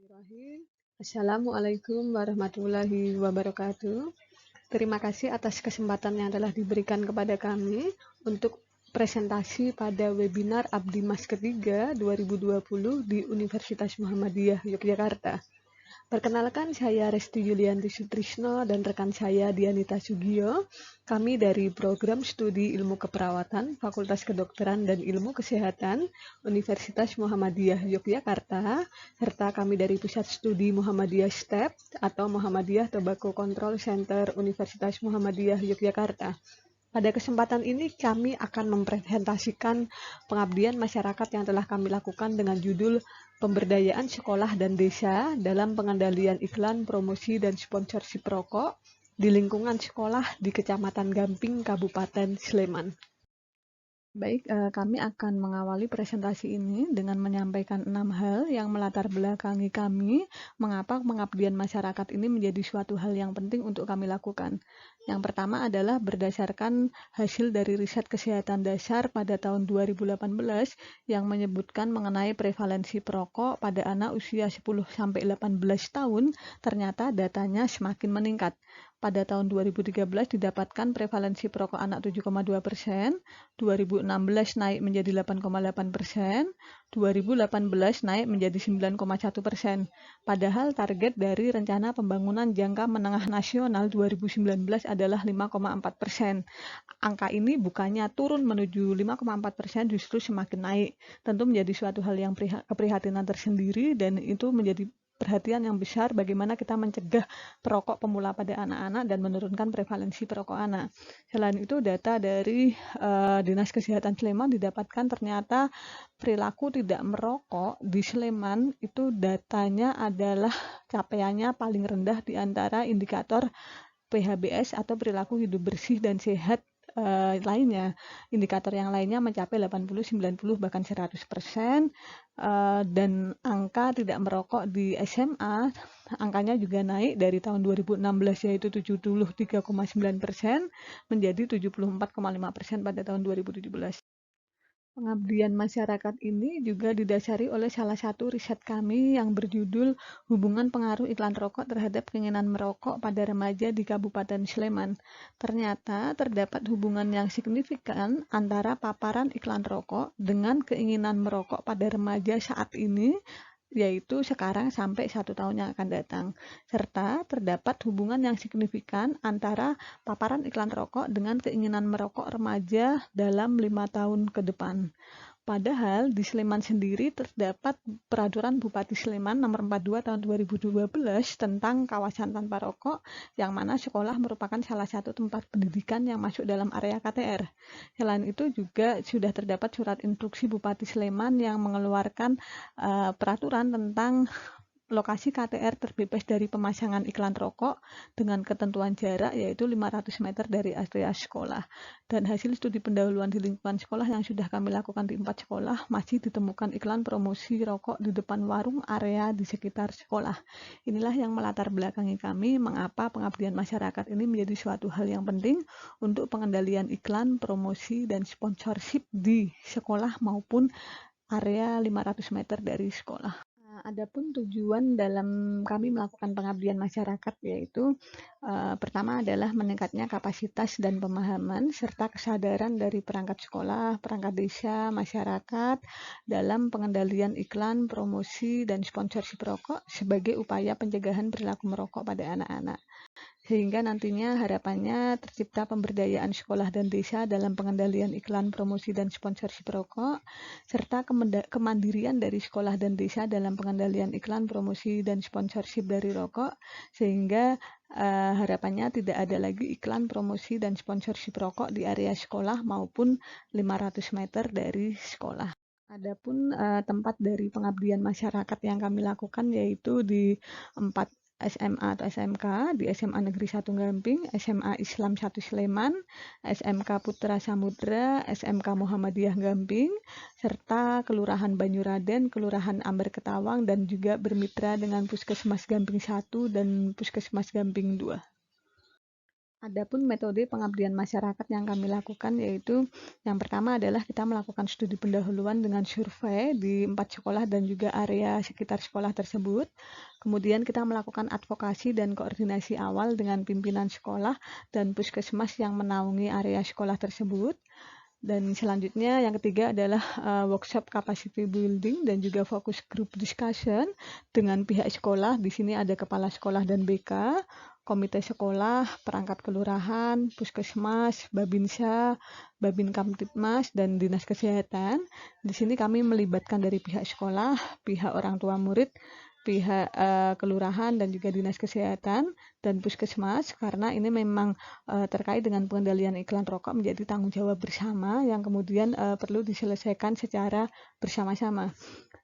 Bismillahirrahmanirrahim. Assalamualaikum warahmatullahi wabarakatuh. Terima kasih atas kesempatan yang telah diberikan kepada kami untuk presentasi pada webinar Abdi Mas ketiga 2020 di Universitas Muhammadiyah Yogyakarta. Perkenalkan, saya Resti Yulianti Sutrisno dan rekan saya Dianita Sugio. Kami dari Program Studi Ilmu Keperawatan, Fakultas Kedokteran dan Ilmu Kesehatan, Universitas Muhammadiyah Yogyakarta, serta kami dari Pusat Studi Muhammadiyah STEP atau Muhammadiyah Tobacco Control Center Universitas Muhammadiyah Yogyakarta. Pada kesempatan ini kami akan mempresentasikan pengabdian masyarakat yang telah kami lakukan dengan judul Pemberdayaan Sekolah dan Desa dalam Pengendalian Iklan, Promosi, dan Sponsorship Rokok di lingkungan sekolah di Kecamatan Gamping, Kabupaten Sleman. Baik, kami akan mengawali presentasi ini dengan menyampaikan 6 hal yang melatar belakangi kami mengapa pengabdian masyarakat ini menjadi suatu hal yang penting untuk kami lakukan. Yang pertama adalah berdasarkan hasil dari riset kesehatan dasar pada tahun 2018 yang menyebutkan mengenai prevalensi perokok pada anak usia 10-18 tahun, ternyata datanya semakin meningkat. Pada tahun 2013 didapatkan prevalensi perokok anak 7,2%, 2016 naik menjadi 8,8%, 2018 naik menjadi 9,1%. Padahal target dari Rencana Pembangunan Jangka Menengah Nasional 2019 adalah 5,4%. Angka ini bukannya turun menuju 5,4%, justru semakin naik. Tentu menjadi suatu hal yang keprihatinan tersendiri dan itu menjadi perhatian yang besar bagaimana kita mencegah perokok pemula pada anak-anak dan menurunkan prevalensi perokok anak. Selain itu, data dari Dinas Kesehatan Sleman didapatkan ternyata perilaku tidak merokok di Sleman itu datanya adalah capaiannya paling rendah di antara indikator PHBS atau perilaku hidup bersih dan sehat lainnya. Indikator yang lainnya mencapai 80, 90, bahkan 100%. Dan angka tidak merokok di SMA, angkanya juga naik dari tahun 2016 yaitu 73,9% menjadi 74,5% pada tahun 2017. Pengabdian masyarakat ini juga didasari oleh salah satu riset kami yang berjudul Hubungan Pengaruh Iklan Rokok Terhadap Keinginan Merokok pada Remaja di Kabupaten Sleman. Ternyata terdapat hubungan yang signifikan antara paparan iklan rokok dengan keinginan merokok pada remaja saat ini, yaitu sekarang sampai 1 tahun yang akan datang. Serta terdapat hubungan yang signifikan antara paparan iklan rokok dengan keinginan merokok remaja dalam 5 tahun ke depan. Padahal di Sleman sendiri terdapat Peraturan Bupati Sleman Nomor 42 Tahun 2012 tentang kawasan tanpa rokok, yang mana sekolah merupakan salah satu tempat pendidikan yang masuk dalam area KTR. Selain itu juga sudah terdapat surat instruksi Bupati Sleman yang mengeluarkan peraturan tentang lokasi KTR terbebas dari pemasangan iklan rokok dengan ketentuan jarak yaitu 500 meter dari area sekolah. Dan hasil studi pendahuluan di lingkungan sekolah yang sudah kami lakukan di 4 sekolah masih ditemukan iklan promosi rokok di depan warung area di sekitar sekolah. Inilah yang melatar belakangi kami mengapa pengabdian masyarakat ini menjadi suatu hal yang penting untuk pengendalian iklan, promosi, dan sponsorship di sekolah maupun area 500 meter dari sekolah. Adapun tujuan dalam kami melakukan pengabdian masyarakat yaitu pertama adalah meningkatnya kapasitas dan pemahaman serta kesadaran dari perangkat sekolah, perangkat desa, masyarakat dalam pengendalian iklan, promosi, dan sponsorship rokok sebagai upaya pencegahan perilaku merokok pada anak-anak. Sehingga nantinya harapannya tercipta pemberdayaan sekolah dan desa dalam pengendalian iklan, promosi, dan sponsorship rokok, serta kemandirian dari sekolah dan desa dalam pengendalian iklan, promosi, dan sponsorship dari rokok, sehingga harapannya tidak ada lagi iklan, promosi, dan sponsorship rokok di area sekolah maupun 500 meter dari sekolah. Adapun tempat dari pengabdian masyarakat yang kami lakukan yaitu di 4 SMA atau SMK, di SMA Negeri 1 Gamping, SMA Islam 1 Sleman, SMK Putra Samudra, SMK Muhammadiyah Gamping, serta Kelurahan Banyuraden, Kelurahan Amber Ketawang, dan juga bermitra dengan Puskesmas Gamping 1 dan Puskesmas Gamping 2. Adapun metode pengabdian masyarakat yang kami lakukan yaitu yang pertama adalah kita melakukan studi pendahuluan dengan survei di 4 sekolah dan juga area sekitar sekolah tersebut. Kemudian kita melakukan advokasi dan koordinasi awal dengan pimpinan sekolah dan puskesmas yang menaungi area sekolah tersebut. Dan selanjutnya yang ketiga adalah workshop capacity building dan juga fokus group discussion dengan pihak sekolah. Di sini ada kepala sekolah dan BK, komite sekolah, perangkat kelurahan, puskesmas, babinsa, babin kamtibmas, dan dinas kesehatan. Di sini kami melibatkan dari pihak sekolah, pihak orang tua murid, pihak kelurahan dan juga dinas kesehatan dan puskesmas, karena ini memang terkait dengan pengendalian iklan rokok menjadi tanggung jawab bersama yang kemudian perlu diselesaikan secara bersama-sama.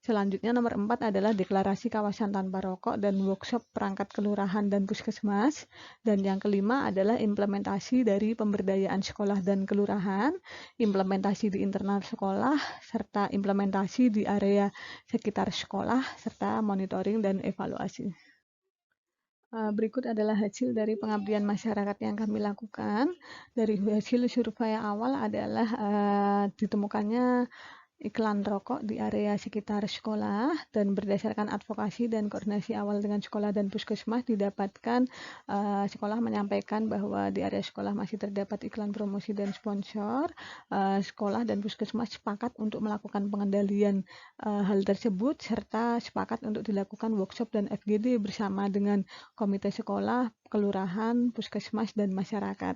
Selanjutnya nomor 4 adalah deklarasi kawasan tanpa rokok dan workshop perangkat kelurahan dan puskesmas. Dan yang kelima adalah implementasi dari pemberdayaan sekolah dan kelurahan, implementasi di internal sekolah, serta implementasi di area sekitar sekolah, serta monitoring dan evaluasi. Berikut adalah hasil dari pengabdian masyarakat yang kami lakukan. Dari hasil survei awal adalah ditemukannya iklan rokok di area sekitar sekolah, dan berdasarkan advokasi dan koordinasi awal dengan sekolah dan puskesmas didapatkan sekolah menyampaikan bahwa di area sekolah masih terdapat iklan promosi dan sponsor. Sekolah dan puskesmas sepakat untuk melakukan pengendalian hal tersebut serta sepakat untuk dilakukan workshop dan FGD bersama dengan komite sekolah, kelurahan, puskesmas, dan masyarakat.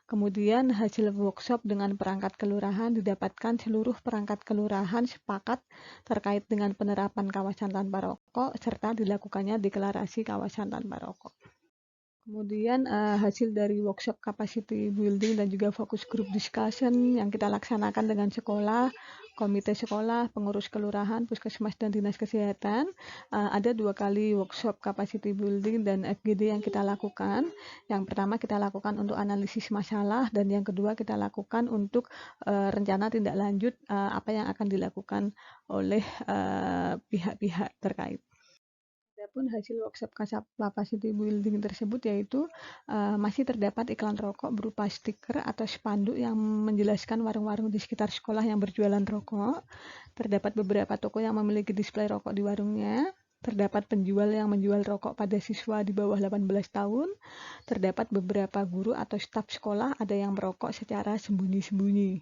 Kemudian hasil workshop dengan perangkat kelurahan didapatkan seluruh perangkat kelurahan sepakat terkait dengan penerapan kawasan tanpa rokok serta dilakukannya deklarasi kawasan tanpa rokok. Kemudian hasil dari workshop capacity building dan juga fokus group discussion yang kita laksanakan dengan sekolah, komite sekolah, pengurus kelurahan, puskesmas, dan dinas kesehatan. Ada 2 kali workshop capacity building dan FGD yang kita lakukan. Yang pertama kita lakukan untuk analisis masalah, dan yang kedua kita lakukan untuk rencana tindak lanjut apa yang akan dilakukan oleh pihak-pihak terkait. Adapun hasil workshop capacity building tersebut yaitu masih terdapat iklan rokok berupa stiker atau spanduk yang menjelaskan warung-warung di sekitar sekolah yang berjualan rokok. Terdapat beberapa toko yang memiliki display rokok di warungnya. Terdapat penjual yang menjual rokok pada siswa di bawah 18 tahun. Terdapat beberapa guru atau staf sekolah ada yang merokok secara sembunyi-sembunyi.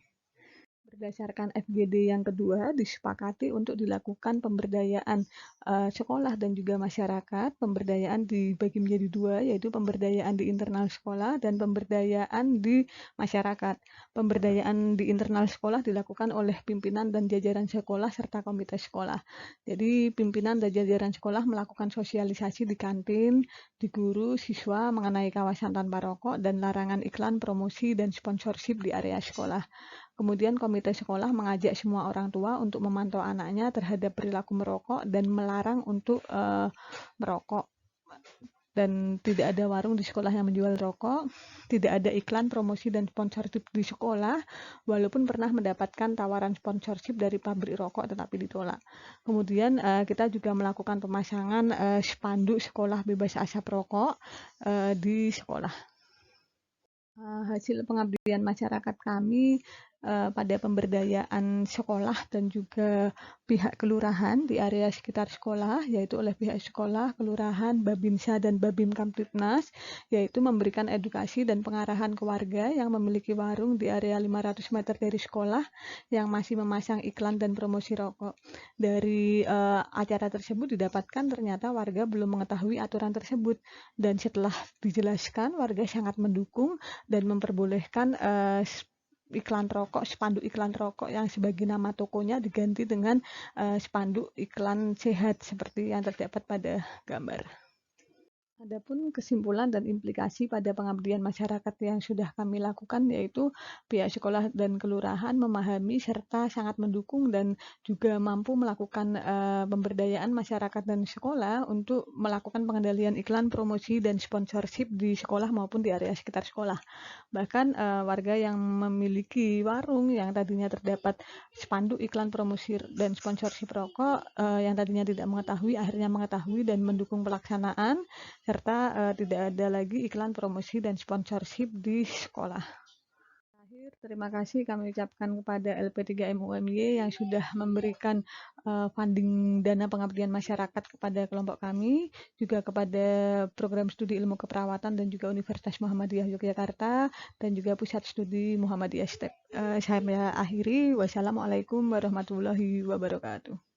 Berdasarkan FGD yang kedua, disepakati untuk dilakukan pemberdayaan sekolah dan juga masyarakat. Pemberdayaan dibagi menjadi 2, yaitu pemberdayaan di internal sekolah dan pemberdayaan di masyarakat. Pemberdayaan di internal sekolah dilakukan oleh pimpinan dan jajaran sekolah serta komite sekolah. Jadi pimpinan dan jajaran sekolah melakukan sosialisasi di kantin, di guru, siswa mengenai kawasan tanpa rokok dan larangan iklan, promosi, dan sponsorship di area sekolah. Kemudian komite sekolah mengajak semua orang tua untuk memantau anaknya terhadap perilaku merokok dan melarang untuk merokok. Dan tidak ada warung di sekolah yang menjual rokok, tidak ada iklan, promosi, dan sponsorship di sekolah, walaupun pernah mendapatkan tawaran sponsorship dari pabrik rokok tetapi ditolak. Kemudian kita juga melakukan pemasangan spanduk sekolah bebas asap rokok di sekolah. Hasil pengabdian masyarakat kami pada pemberdayaan sekolah dan juga pihak kelurahan di area sekitar sekolah, yaitu oleh pihak sekolah, kelurahan, babinsa, dan babim kamtibmas, yaitu memberikan edukasi dan pengarahan ke warga yang memiliki warung di area 500 meter dari sekolah yang masih memasang iklan dan promosi rokok. Dari acara tersebut didapatkan ternyata warga belum mengetahui aturan tersebut, dan setelah dijelaskan warga sangat mendukung dan memperbolehkan spanduk iklan rokok yang sebagai nama tokonya diganti dengan spanduk iklan sehat seperti yang terdapat pada gambar. Adapun kesimpulan dan implikasi pada pengabdian masyarakat yang sudah kami lakukan, yaitu pihak sekolah dan kelurahan memahami serta sangat mendukung dan juga mampu melakukan pemberdayaan masyarakat dan sekolah untuk melakukan pengendalian iklan, promosi, dan sponsorship di sekolah maupun di area sekitar sekolah. Bahkan warga yang memiliki warung yang tadinya terdapat spanduk iklan, promosi, dan sponsorship rokok yang tadinya tidak mengetahui, akhirnya mengetahui dan mendukung pelaksanaan, serta tidak ada lagi iklan promosi dan sponsorship di sekolah. Terakhir, terima kasih kami ucapkan kepada LP3MUMY yang sudah memberikan funding dana pengabdian masyarakat kepada kelompok kami, juga kepada program studi ilmu keperawatan dan juga Universitas Muhammadiyah Yogyakarta, dan juga Pusat Studi Muhammadiyah STEP. Saya akhiri, wassalamualaikum warahmatullahi wabarakatuh.